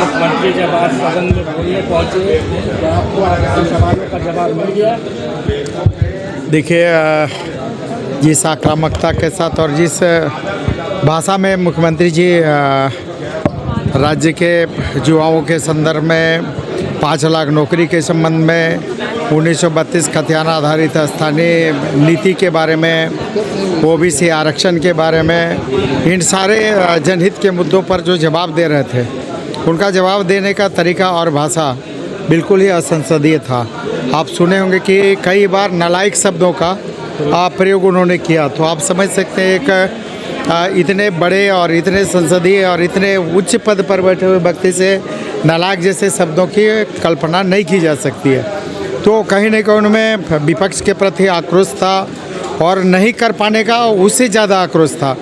मुख्यमंत्री जब आज सदन में बोलने पहुंचे तो आपको आपके सवालों का जवाब मिल गया? देखिए, जिस आक्रामकता के साथ और जिस भाषा में मुख्यमंत्री जी राज्य के युवाओं के संदर्भ में 5 लाख नौकरी के संबंध में 1932 खतियाना आधारित स्थानीय नीति के बारे में, ओबीसी आरक्षण के बारे में, इन सारे जनहित के मुद्दों पर जो जवाब दे रहे थे, उनका जवाब देने का तरीका और भाषा बिल्कुल ही असंसदीय था। आप सुने होंगे कि कई बार नालायक शब्दों का प्रयोग उन्होंने किया, तो आप समझ सकते हैं एक इतने बड़े और इतने संसदीय और इतने उच्च पद पर बैठे हुए व्यक्ति से नालायक जैसे शब्दों की कल्पना नहीं की जा सकती है। तो कहीं न कहीं उनमें विपक्ष के प्रति आक्रोश था और नहीं कर पाने का उससे ज़्यादा आक्रोश था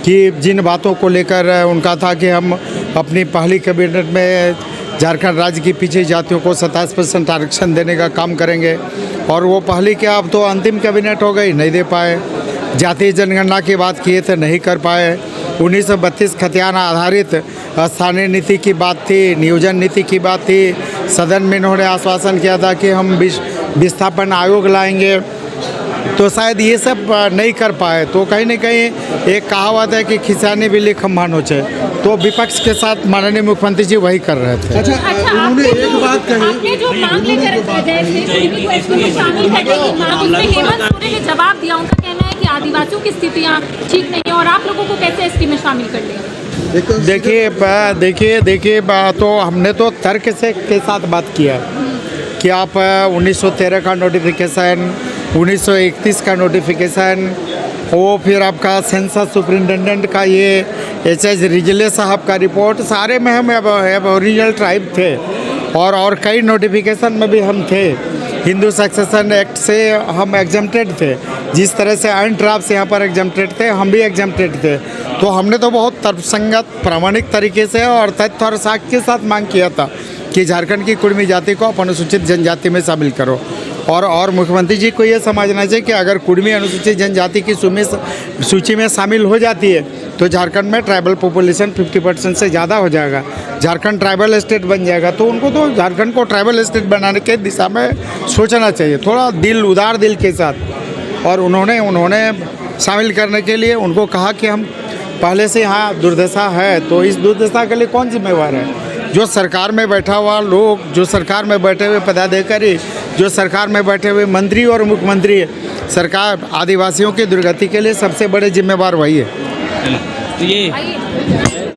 कि जिन बातों को लेकर उनका था कि हम अपनी पहली कैबिनेट में झारखंड राज्य की पिछड़ी जातियों को 27% आरक्षण देने का काम करेंगे, और वो पहली क्या अब तो अंतिम कैबिनेट हो गई, नहीं दे पाए। जातीय जनगणना की बात किए थे, नहीं कर पाए। 1932 खतियाना आधारित स्थानीय नीति की बात थी, नियोजन नीति की बात थी। सदन में इन्होंने आश्वासन किया था कि हम विस्थापन आयोग लाएंगे, तो शायद ये सब नहीं कर पाए। तो कहीं न कहीं एक कहावत है कि खिसियानी बिल्ली खम्भा नोचे, तो विपक्ष के साथ माननीय मुख्यमंत्री जी वही कर रहे थे। अच्छा, उन्होंने एक बात कही, आपने जो मांग लेकर गए थे शामिल करने की मांग, उसमें हेमंत सोरेन ने जवाब दिया। उनका कहना है कि आदिवासियों की स्थितियाँ ठीक नहीं है और आप लोगों को कैसे एसटी में शामिल कर लिया? देखिए, तो हमने तो तर्क से के साथ बात किया कि आप 1913 का नोटिफिकेशन, 1931 का नोटिफिकेशन, वो फिर आपका सेंसस सुपरिटेंडेंट का ये एच.एस. रिजले साहब का रिपोर्ट, सारे में हम ओरिजिनल ट्राइब थे और कई नोटिफिकेशन में भी हम थे। हिंदू सक्सेशन एक्ट से हम एग्जम्प्टेड थे, जिस तरह से अन्य ट्राइब से यहाँ पर एग्जम्प्टेड थे, हम भी एग्जम्प्टेड थे। तो हमने तो बहुत तर्कसंगत प्रामाणिक तरीके से और तथ्य और साक्ष्य के साथ मांग किया था कि झारखंड की कुर्मी जाति को आप अनुसूचित जनजाति में शामिल करो। और मुख्यमंत्री जी को ये समझना चाहिए कि अगर कुर्मी अनुसूचित जनजाति की सूची में शामिल हो जाती है तो झारखंड में ट्राइबल पॉपुलेशन 50% से ज़्यादा हो जाएगा, झारखंड ट्राइबल स्टेट बन जाएगा। तो उनको तो झारखंड को ट्राइबल स्टेट बनाने के दिशा में सोचना चाहिए, थोड़ा उदार दिल के साथ। और उन्होंने शामिल करने के लिए उनको कहा कि हम पहले से यहाँ दुर्दशा है, तो इस दुर्दशा के लिए कौन जिम्मेवार है? जो सरकार में बैठा हुआ लोग, जो सरकार में बैठे हुए पदाधिकारी, जो सरकार में बैठे हुए मंत्री और मुख्यमंत्री, सरकार आदिवासियों की दुर्गति के लिए सबसे बड़े जिम्मेवार वही है। तो ये